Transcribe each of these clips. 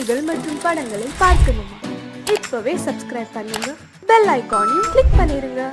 பாடல்கள் மற்றும் படங்களை பார்க்கணுமா? இப்பவே சப்ஸ்கிரைப் பண்ணுங்க, பெல் ஐகானையும் கிளிக் பண்ணிருங்க.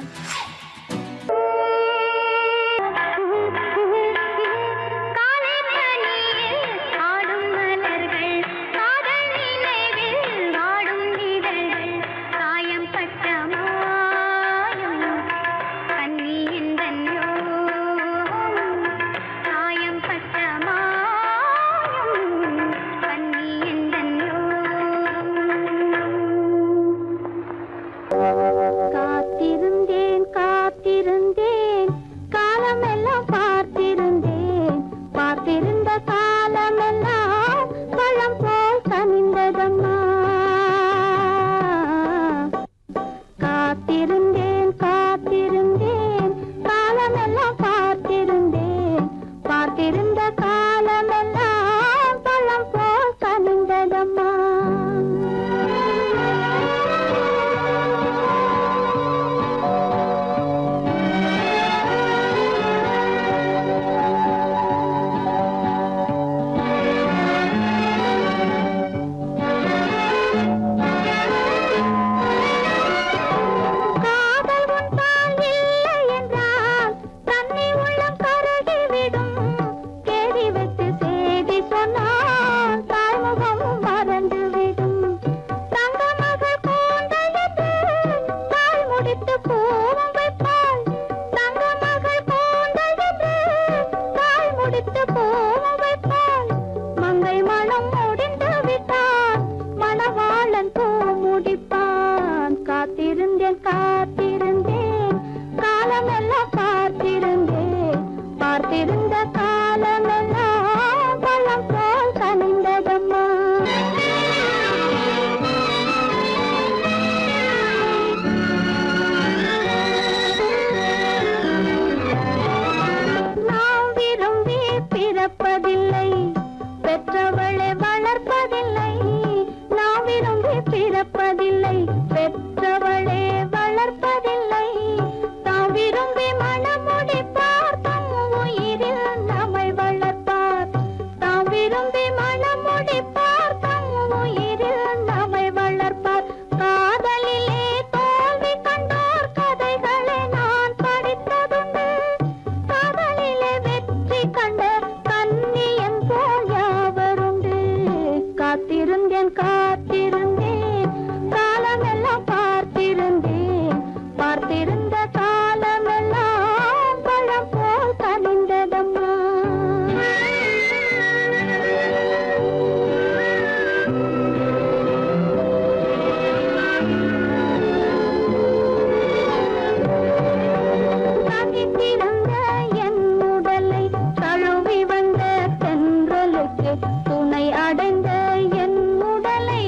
துணை அடைந்த என் உடலை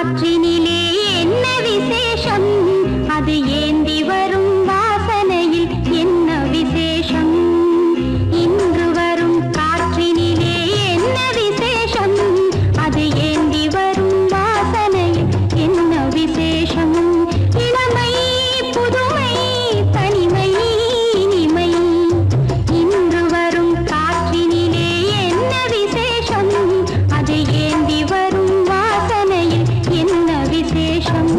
காற்றினிலே என்ன விசேஷம், அது ஏந்தி வரும் வாசனையில் என்ன விசேஷம். இன்று வரும் காற்றினிலே என்ன விசேஷம், அது ஏந்தி வரும் வாசனையில் என்ன விசேஷம். இளமை புதுமை தனிமை இனிமை, இன்று வரும் காற்றினிலே என்ன விசேஷம், அது ஏந்தி வரும் வாசனையில் என்ன விசேஷம்.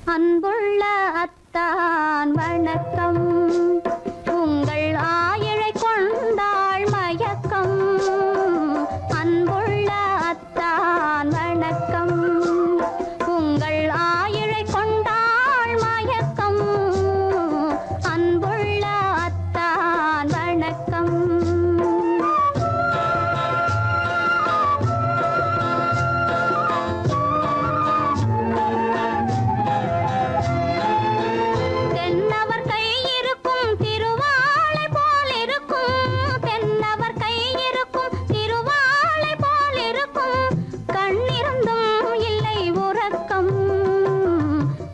அன்புள்ள அத்தான் வணக்கம். உங்கள் ஆயிழை கொண்டாள் மயக்கம். அன்புள்ள அத்தான் வணக்கம். உங்கள் ஆயிழை கொண்டாள் மயக்கம். அன்புள்ள அத்தான் வணக்கம். தென்னவர் கை இருக்கும் திருவாளை போல் இருக்கும். தென்னவர் கை இருக்கும் திருவாளை போல் இருக்கும். கண்ணிருந்தும் இல்லை உறக்கம்.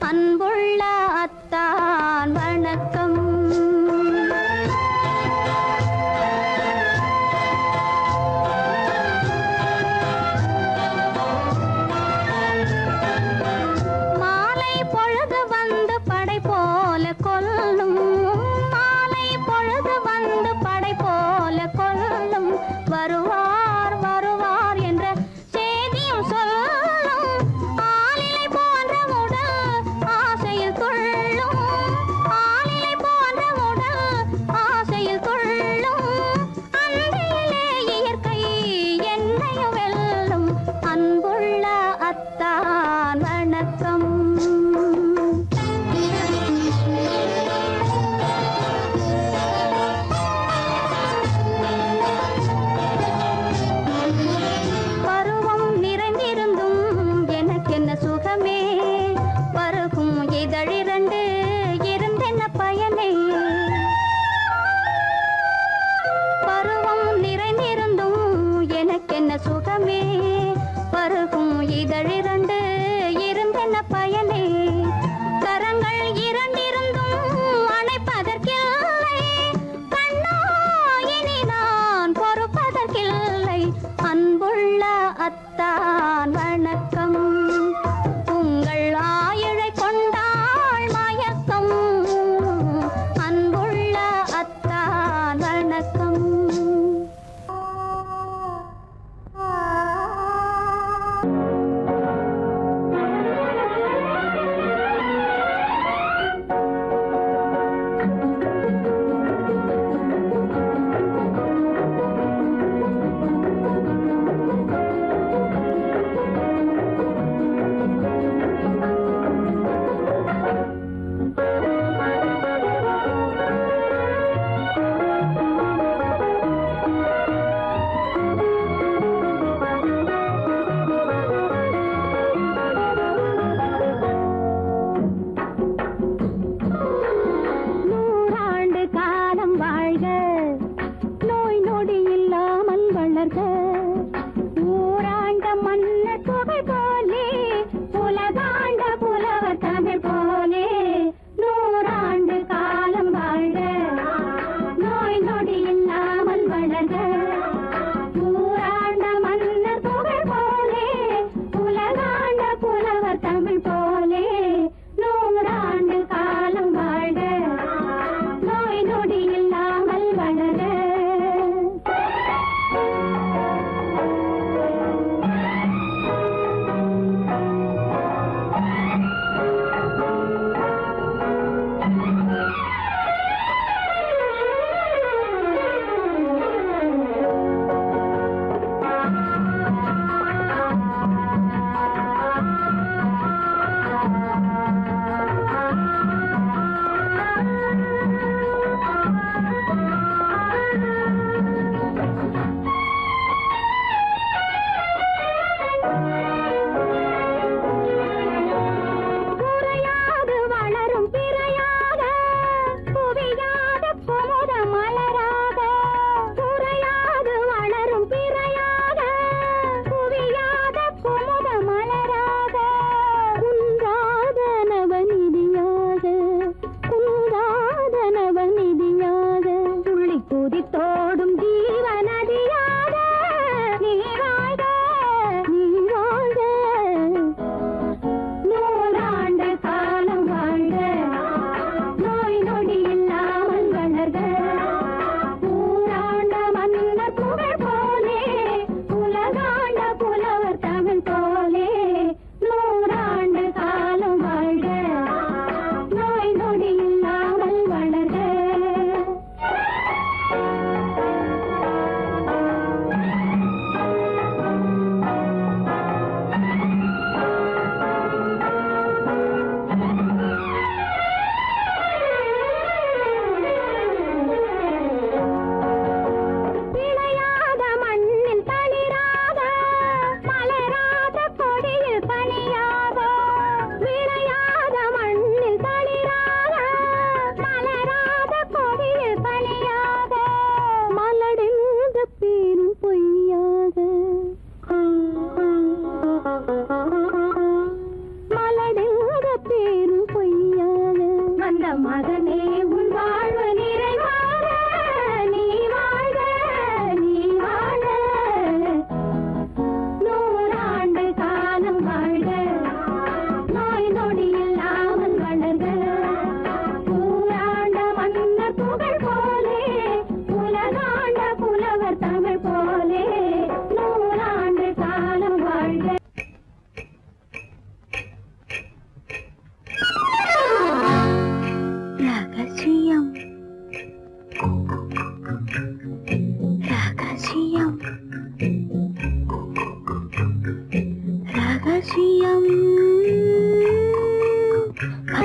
அன்புள்ள அத்தான் வணக்கம். மாலை பொழுது வந்து படை போல கொல்லும். மாலை பொழுது வந்து படை போல கொல்லும். வருவார் வருவார் என்ற செய்தியும் சொல்லும். ஆளிலை போன்ற உடல் ஆசையில் துள்ளும். ஆளிலை போன்ற உடல் ஆசையில் துள்ளும். அன்றையிலே இயற்கை என்னையும் வெல்லும். அன்புள்ள அத்தான் வணக்கம். பருவம் நிறைந்திருந்தும் எனக்கென்ன சுகமே. பருகும் இதழிரண்டு இருந்தென்ன பயனே. பருவம் நிறைந்திருந்தும் எனக்கென்ன சுகமே. பருகும் இதழிரண்டு இருந்தென்ன பயனே. கரங்கள் இரண்டிருந்தும் அணைப்பதற்கில்லை. கண்ணா இனி நான் பொறுப்பதற்கில்லை. அன்புள்ள அத்தான் வணக்கம். உங்கள் ஆயிழை கொண்டாள் மயக்கம். அன்புள்ள அத்தான் வணக்கம்.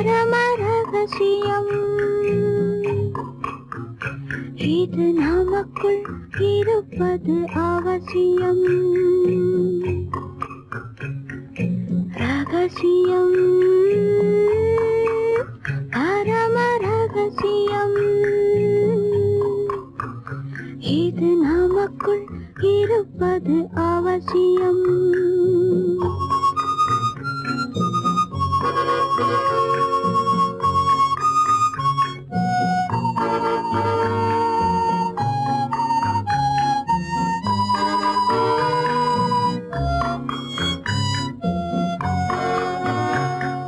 பரம ரகசியம் இது நமக்குள் இருப்பது அவசியம் ரகசியம் பரம ரகசியம் இது நமக்குள் இருப்பது அவசியம்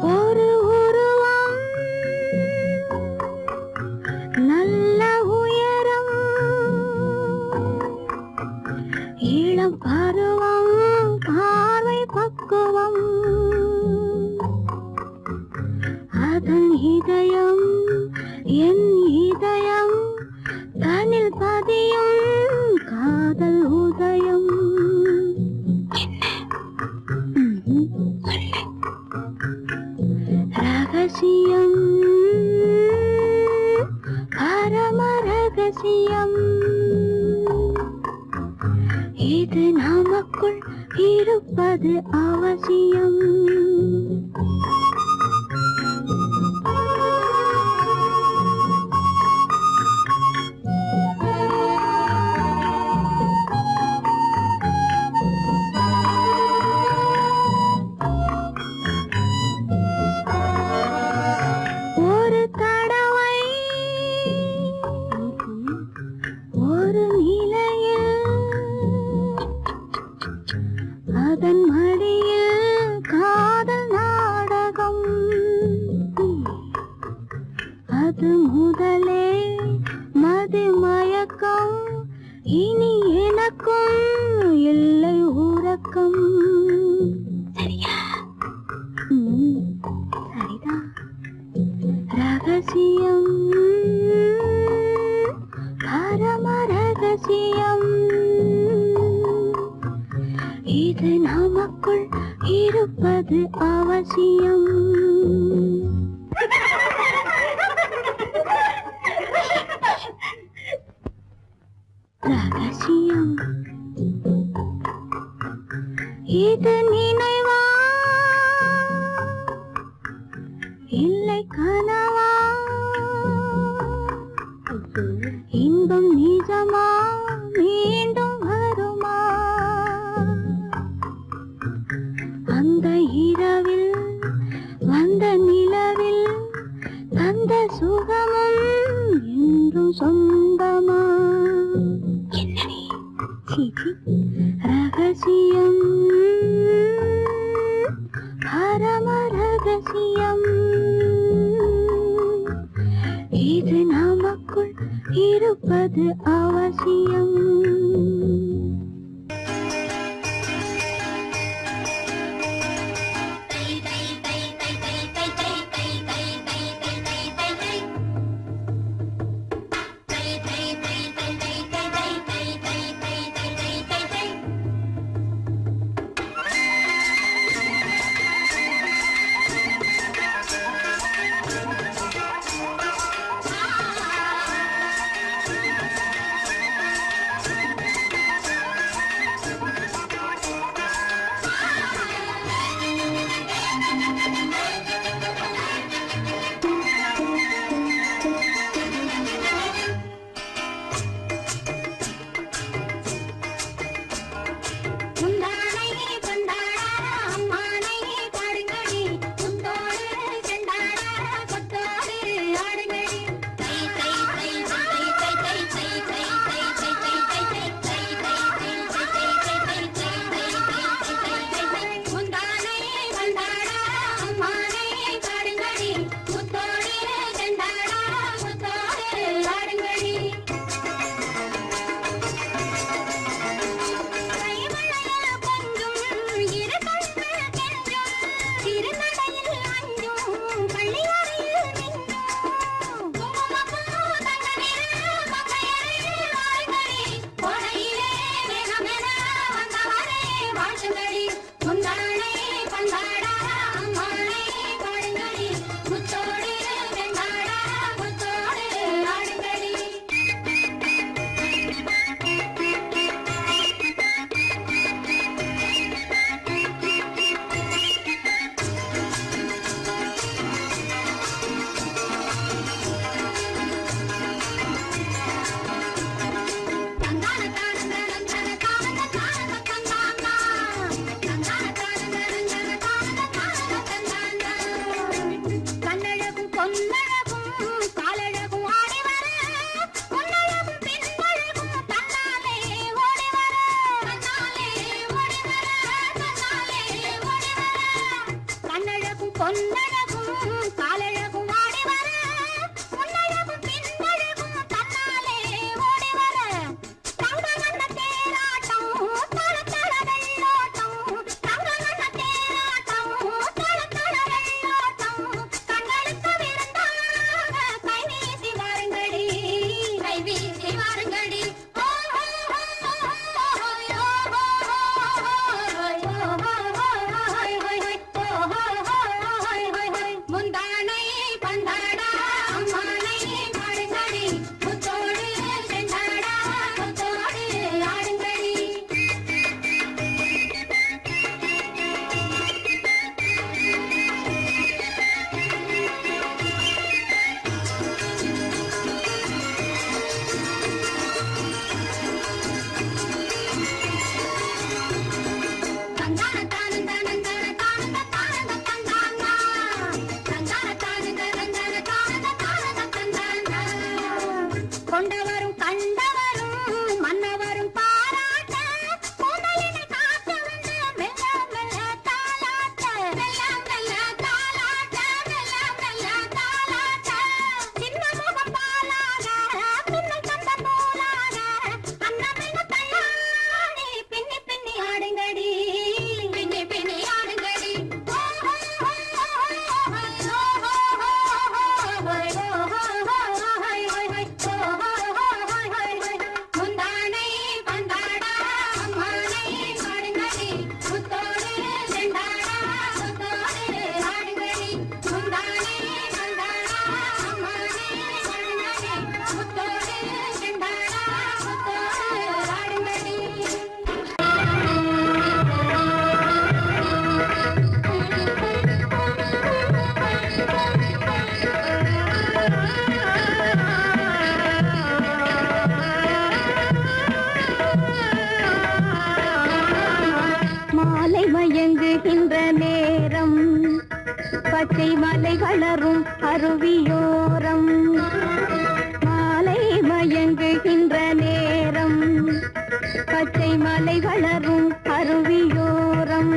ஒரு உருவம் நல்ல உயரம் இளம் பருவம் பார்வை பக்குவம் அதன் இதயம் என் இதயம் தனில் பதியும் காதல் உதயம் ரகசியம் பரம ரகசியம் இது நமக்குள் இருப்பது அவசியம் ஒரு தடவை ஒரு நிலையில் அதன் மடியில் காதல் நாடகம் அது முதலே மது மயக்கம் இனி எனக்கும் இல்லை உறக்கம் சரியா சரிதான் ரகசியம் பரம ரகசியம் இது நமக்குள் இருப்பது அவசியம் ரகசியம் இது நினைவா இல்லை கனவா இன்பம் நிஜமா மீண்டும் வருமா அந்த இரவில் வந்த நிலவில் தந்த சுகமும் என்றும் சொந்தமா என்னடி ரகசியம் பரம ரகசியம் இது நமக்குள் இருப்பது அவசியம் மயங்குகின்ற நேரம் பச்சை மலை வளரும் அருவியோரம் மாலை மயங்குகின்ற நேரம் பச்சை மலை வளரும் அருவியோரம்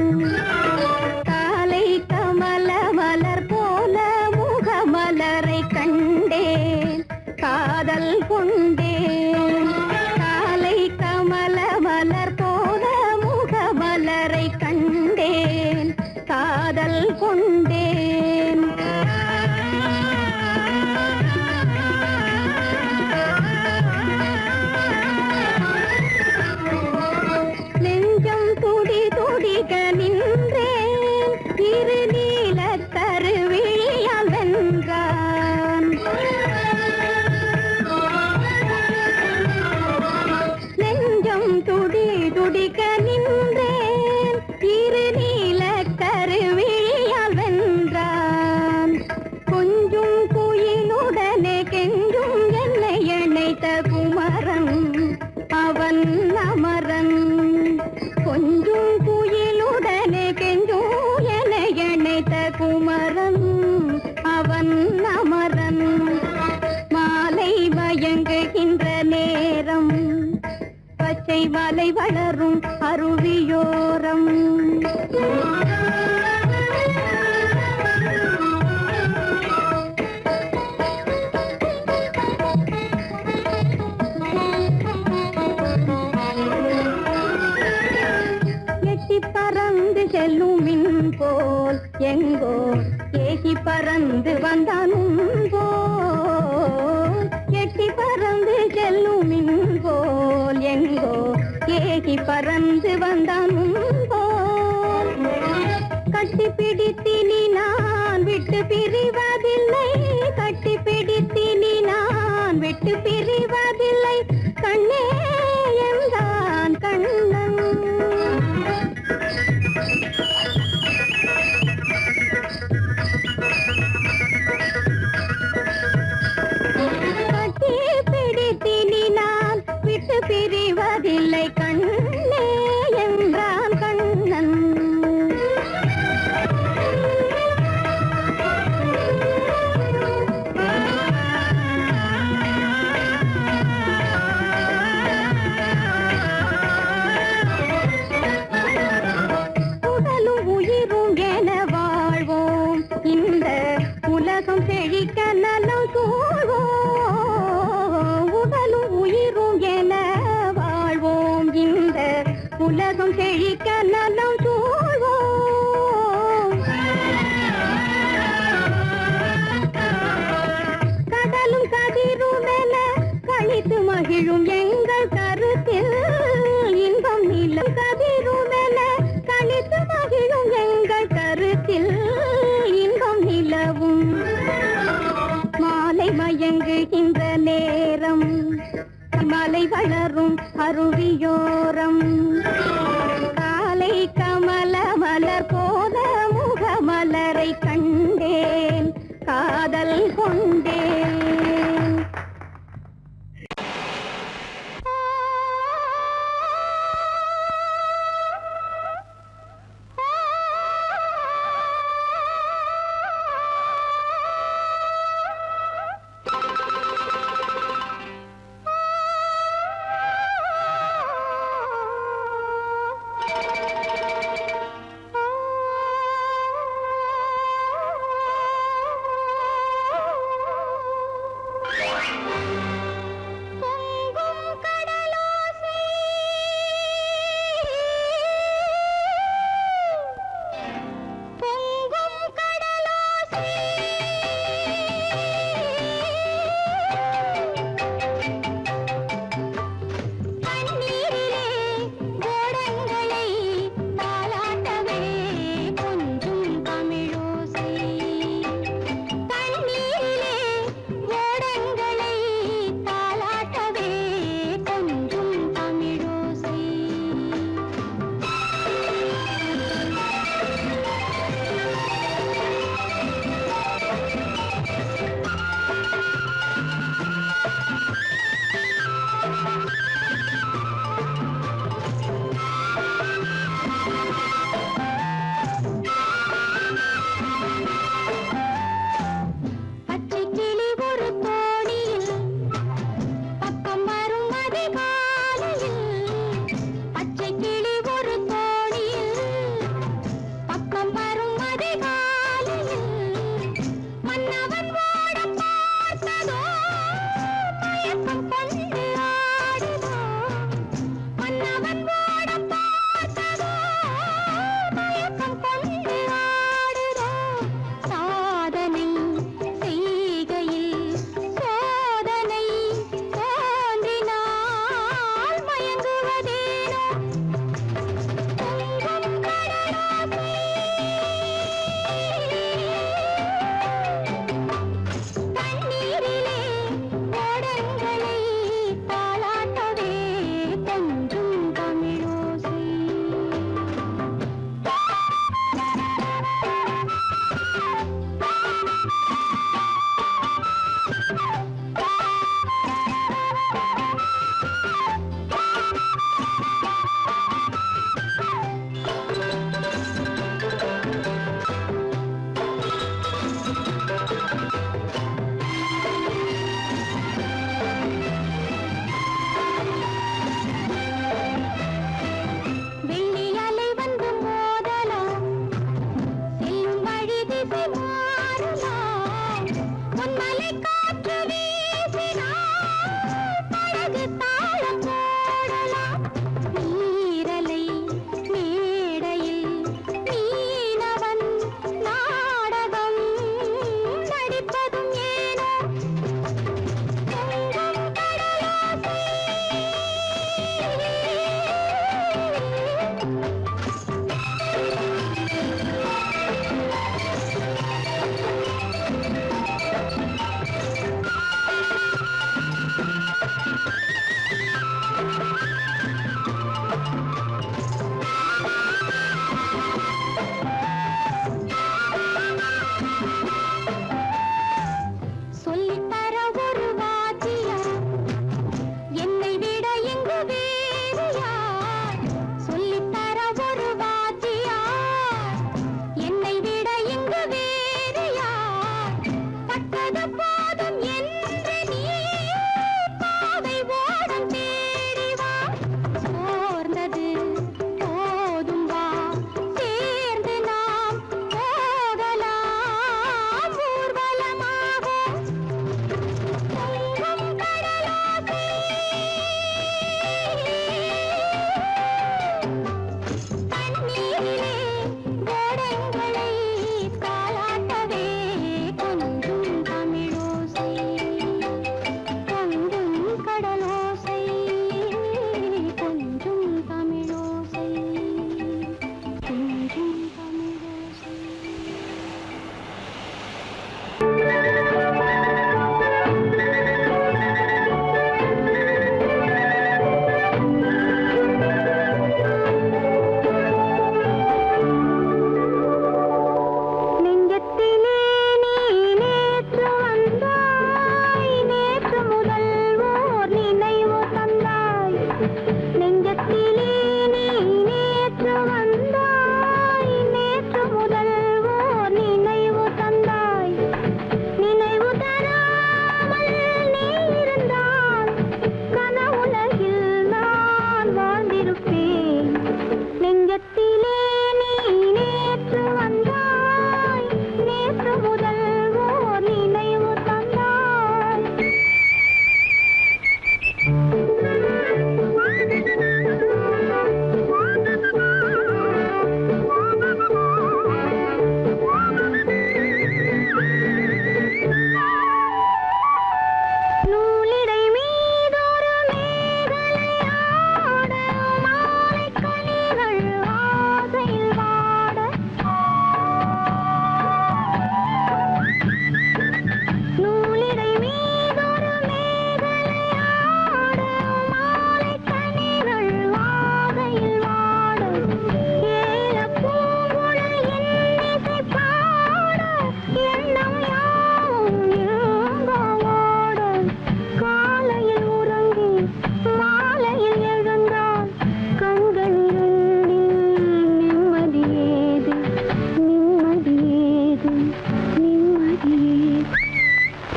காலை கமல மலர் போல முகமலரை கண்டேன் காதல் கொண்டேன் காலை கமல மலர் போல முகமலரை கண்டேன் காதல் கொண்டேன் நெஞ்சம் துடி துடிக நின்றேன் இரு நீல கருவிழியால் வென்றான் நெஞ்சம் துடி துடிக நின்றேன் இரு நீல கருவிழியால் வென்றான் கொஞ்சும் குயிலுடனே கெஞ்சும் என்னை இணைத்த குமரன் அவன் அமரன் கொஞ்சும் குயிலுடனே கெஞ்சும் என்னை இணைத்த குமரன் அவன் அமரன் மாலை மயங்குகின்ற நேரம் பச்சை மலை வளரும் அருவியோரம் எட்டி பறந்து செல்லும் மின் போல் எங்கோ ஏகி பறந்து வந்தானும் போல் எட்டி பறந்து செல்லும் மின் போல் எங்கோ ஏகி பறந்து வந்தானும் போல் கட்டி பிடித்தினி நான் விட்டு பிரிவதில்லை கட்டி பிடித்தினி நான் விட்டு பிரிவதில்லை கண்ணே என்றான் கண்ணன் கட்டி பிடித்தினி நான் விட்டு பிரிவதில்லை கண்ணே என்றான் கண்ணன் உலகம் செழிக்க நலம் சூழ்வோம் உடலும் உயிரும் என வாழ்வோம் இந்த உலகம் செழிக்க நலம் சூழ்வோம் கடலும் கதிரும் என கழித்து மகிழும் எங்கள் கருத்தில் இன்பம் நிலம் கதிரும் என கழித்து மகிழும் எங்கள் கருத்தில் இன்பம் நிலவும் மாலை மயங்குகின்ற நேரம் மலை வளரும் அருவியோரம் காலை கமல மலர் போல முகமலரை கண்டேன் காதல் கொண்டேன்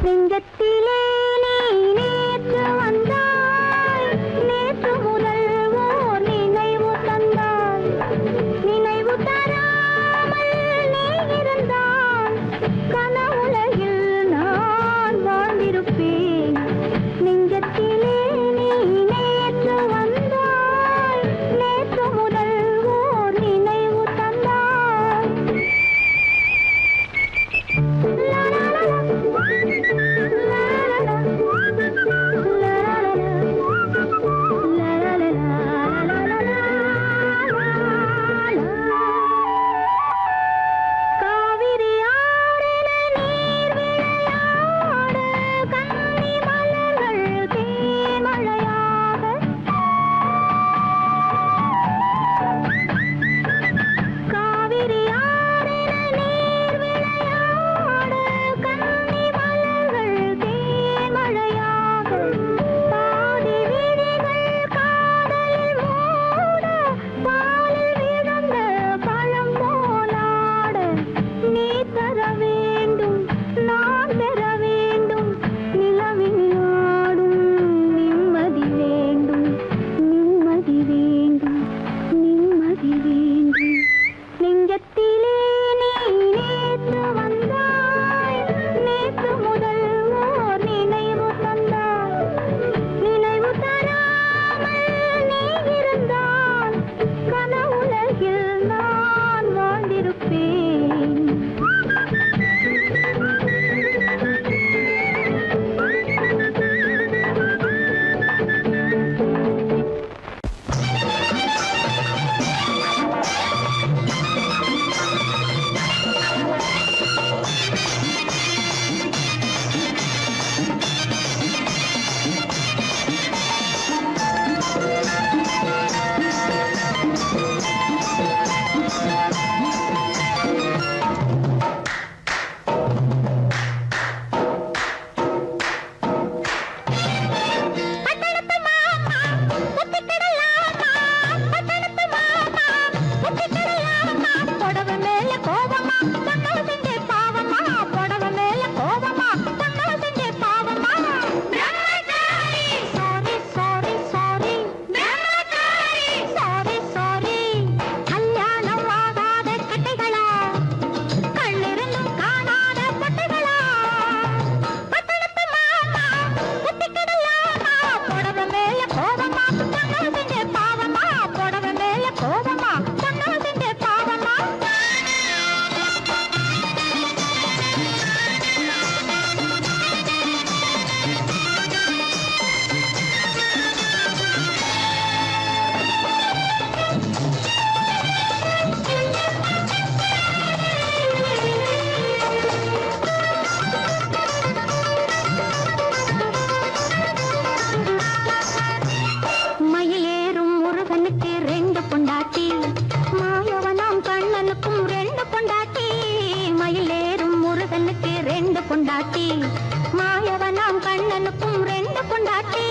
நெஞ்சத்திலே நீ நேற்று வந்தாய், நேற்று முதல் ஓர் நினைவு தந்தாய், நினைவு தராமல் நீ இருந்தால் கனவுலகில் நான் வாழ்ந்திருப்பேன். நெஞ்சத்திலே நீ நேற்று வந்தாய், நேற்று முதல் ஓர் நினைவு தந்தாய். லா லா லா காவிரி ஆறில நீர் விளையாட, கன்னி மலர்கள் தேன்மழையாக. காவிரி ஆறில நீர் விளையாட, கன்னி மலர்கள் தேன்மழையாக. பாதி விழிகள் காதலில் மூட, பாலில் விழுந்த பழம் போலாட. நீ தர வேண்டும், நான் பெற வேண்டும், நிலவில் ஆடும் நிம்மதி வேண்டும், நிம்மதி வேண்டும், நிம்மதி வேண்டும். நெஞ்சத்திலே நீ நேற்று வந்தாய், நேற்று முதல் ஓர் நினைவு தந்தாய், நினைவு தராமல் நீ இருந்தால் கனவுலகில் நான் வாழ்ந்திருப்பேன். பட்டணத்து மாமா புத்திக்கிடலாமா, பட்டணத்து மாமா புத்திக்கிடலாமா. புடவை மேல கோபமா, பொண்ணு செஞ்ச பாவமா, புடவை மேல கோபமா, பொண்ணு செஞ்ச பாவமா. Sorry sorry sorry sorry sorry. கல்யாணம் ஆகாத கட்டைகளா, கண்ணிருந்தும் காணாத பொட்டைகளா. பட்டணத்து மாமா புத்திக்கிடலாமா, புடவை மேல கோபமா, பொண்ணு செஞ்ச பாவமா, புடவை மேல கோபமா, பொண்ணு செஞ்ச பாவமா. மயிலேறும் முருகனுக்கு ரெண்டு பொண்டாட்டி, மாயவனாம் கண்ணனுக்கும் ரெண்டு பொண்டாட்டி. மயிலேறும் முருகனுக்கு ரெண்டு பொண்டாட்டி, மாயவனாம் கண்ணனுக்கும் ரெண்டு பொண்டாட்டி.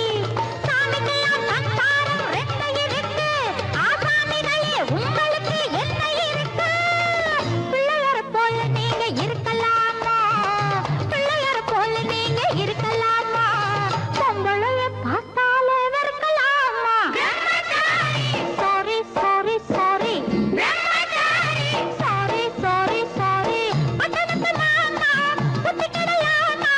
சாமிக்கெல்லாம் சம்சாரம் ரெண்டு இருக்கு, ஆசாமிகளே உங்களுக்கு என்ன இருக்கு? பிள்ளையார போல நீங்க இருக்கலாமா, பிள்ளையார போல நீங்க இருக்கலாமா, பொம்பளைய பார்த்தாலே வெறுக்கலாமா. Sorry sorry sorry sorry sorry sorry. பட்டணத்து மாமா புத்திக்கிடலாமா,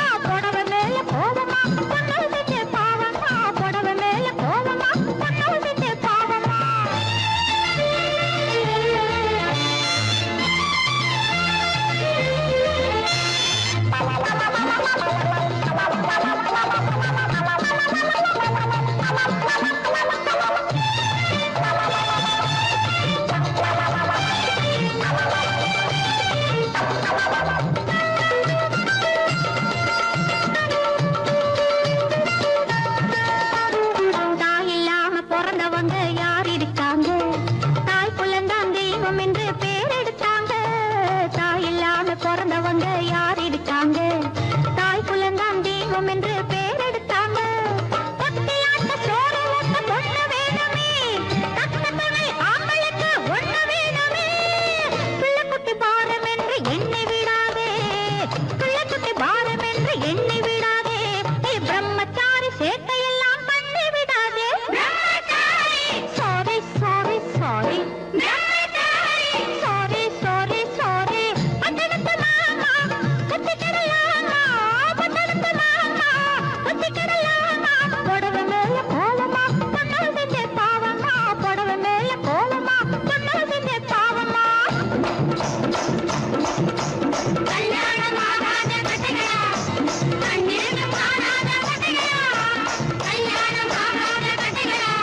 சேட்டையெல்லாம் பண்ணி விடாதே. Sorry sorry sorry sorry sorry sorry. பட்டணத்து மாமா கத்திக்கிடலாமா, பட்டணத்து மாமா கத்திக்கிடலாமா. புடவை மேல கோலமா பொண்ணு செஞ்ச பாவமா, புடவை மேல கோலமா பொண்ணு செஞ்ச பாவமா. கல்யாணமாகாத கட்டைகளா, கண்ணிருந்தும் காணாத கட்டைகளா, கல்யாணமாகாத கட்டைகளா,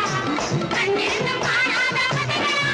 கண்ணிருந்தும் காணாத கட்டைகளா.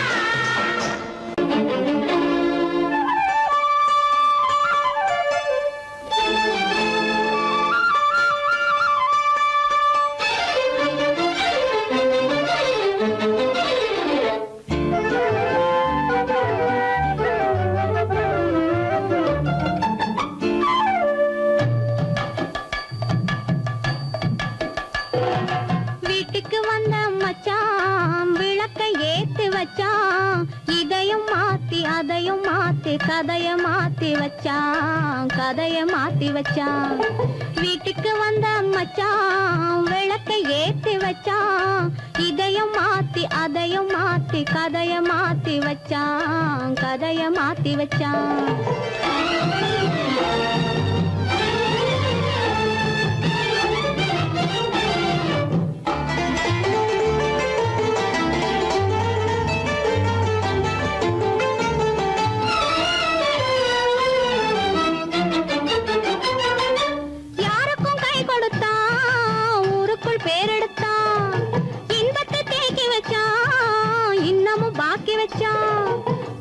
வீட்டுக்கு வந்த மச்சான் விளக்க ஏத்தி வச்சான், இதையும் மாத்தி அதையும் மாத்தி கதைய மாத்தி வச்சான், கதைய மாத்தி வச்சான். வீட்டுக்கு வந்த மச்சான் விளக்க ஏத்தி வச்சான், இதையும் மாத்தி அதையும் மாத்தி கதைய மாத்தி வச்சான், கதைய மாத்தி வச்சான். யாருக்கும் கை கொடுத்தான், ஊருக்குள் பேரெடுத்தான், இன்பத்தை தேக்கி வச்சான், இன்னமும் பாக்கி வச்சான்.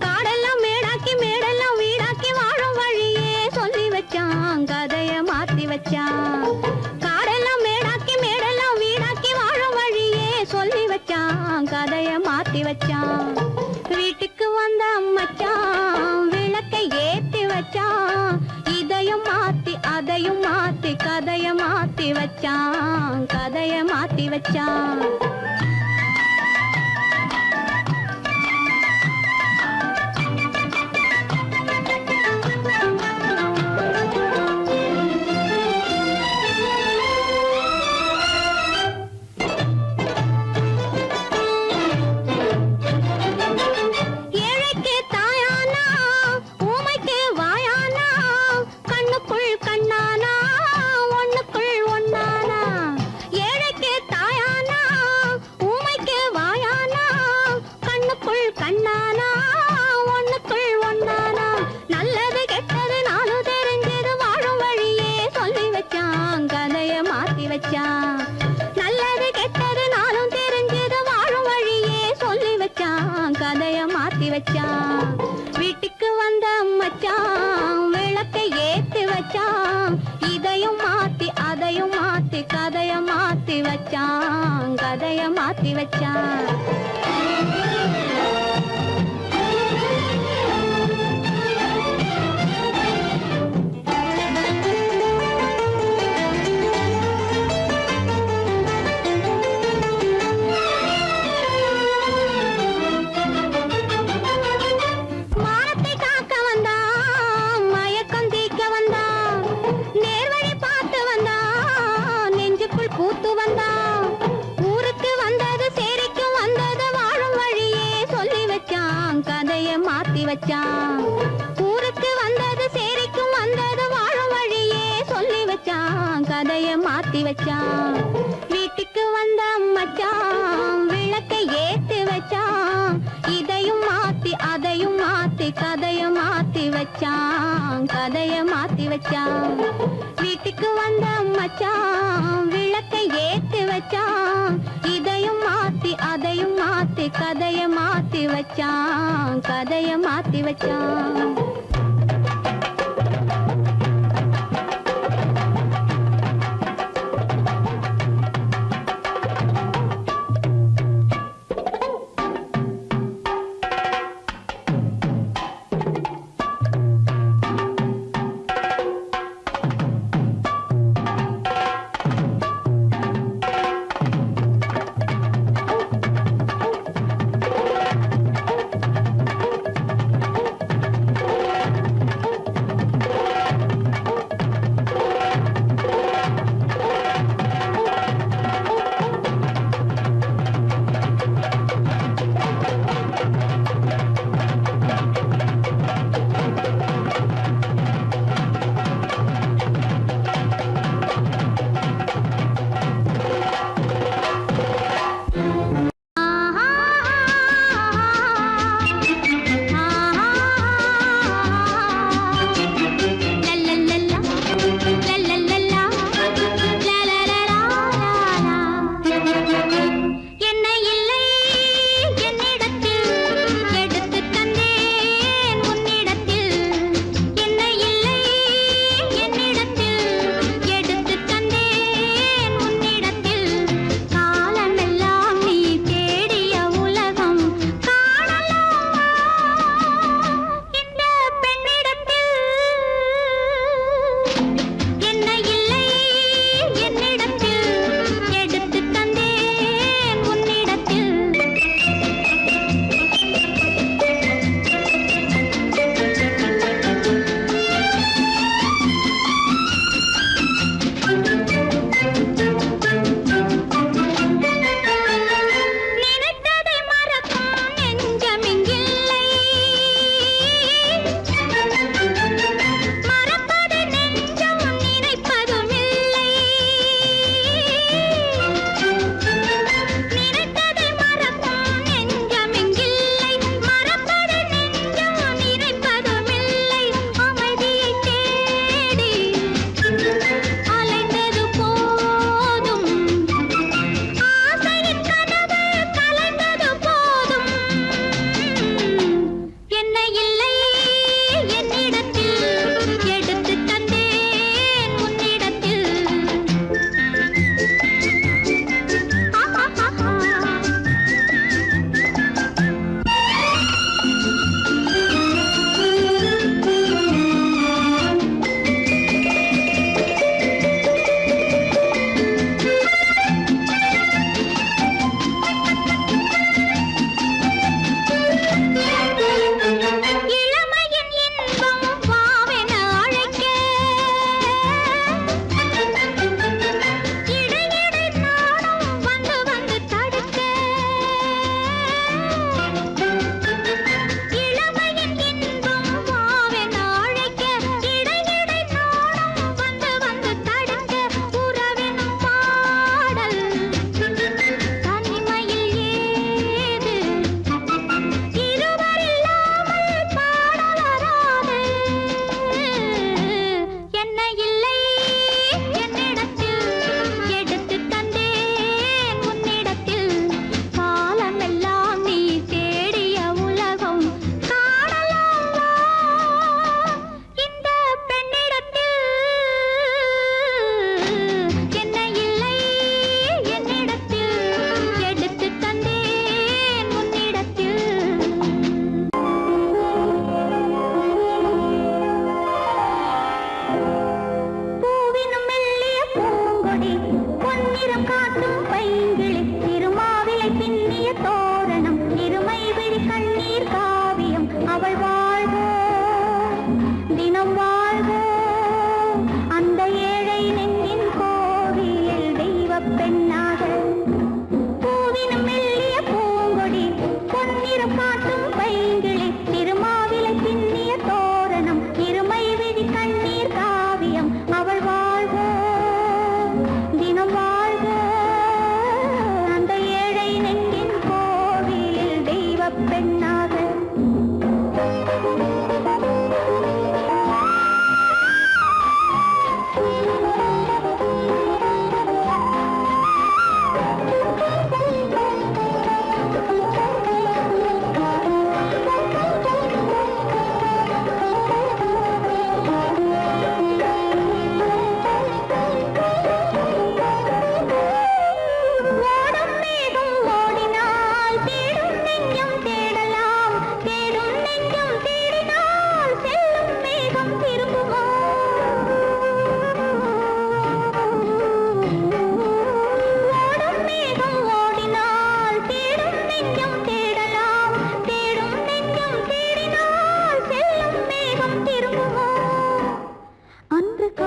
காடெல்லாம் மேடாக்கி மேடெல்லாம் வீடாக்கி வாழும் வழியே சொல்லி வச்சான், கதைய மாத்தி வச்சான். காடெல்லாம் மேடாக்கி மேடெல்லாம் வீடாக்கி வாழும் வழியே சொல்லி வச்சான், கதைய மாத்தி வச்சான். வீட்டுக்கு வந்த மச்சான் விளக்கை ஏத்தி வச்சான், இதையும் மாத்தி அதையும் மாத்தி கதைய மாத்தி வச்சான், கதைய மாத்தி வச்சான். ஏழைக்கு தாயானா, ஊமைக்கு வாயானா, கண்ணுக்குள் கண்ணானா, ஒண்ணுக்குள் ஒண்ணானா. ஏழைக்கு தாயானா, ஊமைக்கு வாயானா, கண்ணுக்குள் கண்ணானா, ஒண்ணுக்குள் ஒண்ணானா. நல்லது கெட்டது நாலு தெரிஞ்சது வாழும் வழியே சொல்லி வச்சான், கதைய மாத்தி வச்சான். நல்லது கெட்டது நாளும் தெரிஞ்சது வாழும் வழியே சொல்லி வச்சான், கதைய மாத்தி வச்சான். வீட்டுக்கு வந்த மச்சான் விளக்கை ஏத்தி வச்சான், இதையும் மாத்தி அதையும் மாத்தி கதைய மாத்தி வச்சான், கதைய மாத்தி வச்சான். மானத்தை காக்க வந்தான், மயக்கம் தீக்க வந்தான், நேர்வழி பார்த்து வந்தான், நெஞ்சுக்குள் பூத்து வந்தான். ஊருக்கு வந்தது சேரிக்கு வந்தது வாழும் வழியே சொல்லி வச்சான், கதைய மாத்தி வச்சான். ஊருக்கு வந்தது சேரிக்கும் வந்தது வாழும் வழியே சொல்லி வச்சான், கதைய மாத்தி வச்சான். வீட்டுக்கு வந்த மச்சான் விளக்கை ஏத்தி வச்சான், இதையும் மாத்தி அதையும் மாத்தி கதைய மாத்தி வச்சான், கதைய மாத்தி வச்சான். வீட்டுக்கு வந்த மச்சான் விளக்கை ஏத்தி வச்சான், இதையும் மாத்தி அதையும் மாத்தி கதைய மாத்தி வச்சான், கதைய மாத்தி வச்சான்.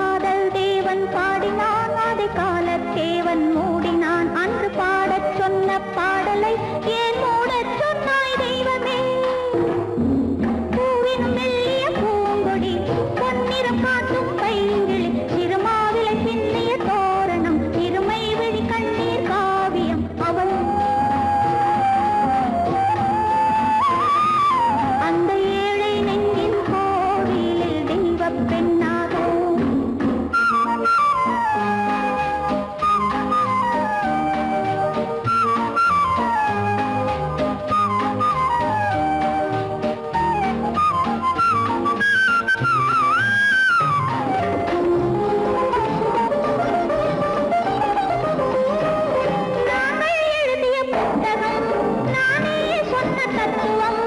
காதல் தேவன் பாடினான், அதை காலத்தேவன் மூடினான். அன்று பாடச் சொன்ன பாடலை ஏன் மூடச் சொன்னாய் தெய்வமே? பூவினும் மெல்லிய பூங்கொடி, பொன்னிறம் காட்டும் பைங்கிளி, சிறுமாவிலை பின்னிய தோரணம், இருமை விழி கண்ணீர் காவியம். அவள் அந்த ஏழை நெஞ்சின் கோவிலில் தெய்வப் பெண்ணாகோ. நாங்கள் எழுதிய புத்தகம், நானே சொன்ன தத்துவம்,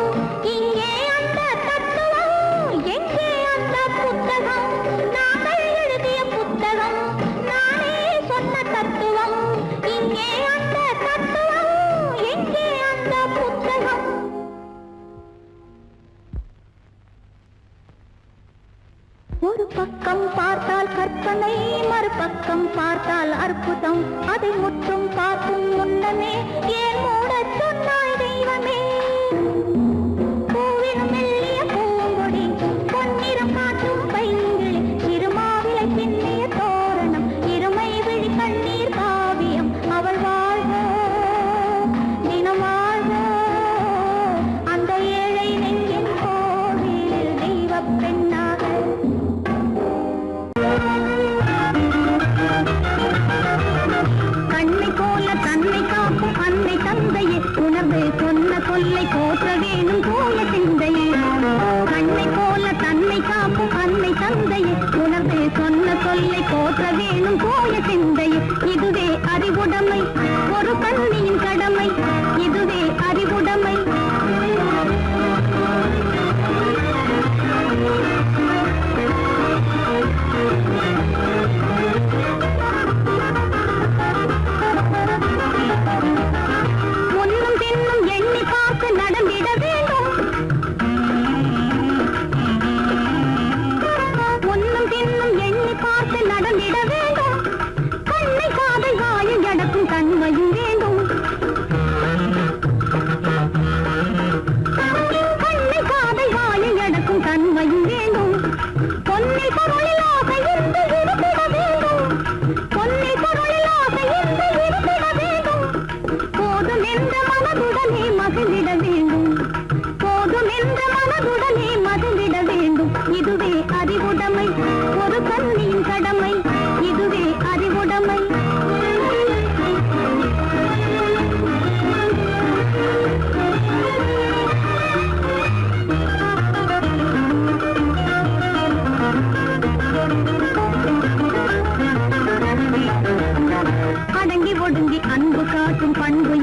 இங்கே அந்த தத்துவம், எங்கே அந்த புத்தகம்? நாங்கள் எழுதிய புத்தகம், நானே சொன்ன தத்துவம், இங்கே அந்த தத்துவம், எங்கே அந்த புத்தகம்? ஒரு பக்கம் பார்த்தால் கற்பனை, மறுபக்கம் பார்த்தால் அற்புதம். அதை முற்றும் பார்க்கும் முன்னமே ஏன் மூடச் சொன்னாய் தெய்வமே? பூவினும் மெல்லிய பூங்கொடி, பொன்னிறம் காட்டும் பைங்கிளி, சிறுமாவிலை பின்னிய தோரணம், இருமை விழி கண்ணீர் காவியம். அவள் வாழ்க, தினம் வாழ்க, அந்த ஏழை நெஞ்சின் கோவிலில் தெய்வப் பெண்ணாக. கண்ணை போல தன்னை காக்கும் அன்னை தந்தையே, உணர்வு சொன்ன கொல்லை போற்ற வேணும் போல சிந்தையே. கண்ணை போல தன்னை காக்கும் அன்னை தந்தையே, உணர்வு சொன்ன கொல்லை போற்ற வேணும் போல சிந்தையே. இதுவே அறிவுடைமை, ஒரு கண்ணியின் கடமை, இதுவே அறிவுடைமை. முன்னும் பின்னும் எண்ணி பார்த்து நடந்திட வேண்டும், முன்னும் பின்னும் எண்ணி பார்த்து நடந்திட வேண்டும். கண்ணை காதை வாயில் அடக்கும் தன்மையும் வேண்டும், கண்ணை காதை வாயில் அடக்கும் தன்மையும் வேண்டும். பொன்னை பொருளில் ஆசை இருந்து இருந்திட வேண்டும், பொன்னை பொருளில் ஆசை இருந்து இருந்திட வேண்டும். போதும் என்ற மனதுடனே மகிழ்ந்திட வேண்டும், போதும் என்ற மனதுடனே மகிழ்ந்திட வேண்டும். இதுவே அறிவுடைமை, ஒரு கண்ணியின் கடமை, இதுவே அறிவுடைமை. அடங்கி ஒடுங்கி அன்பு காட்டும் பண்பு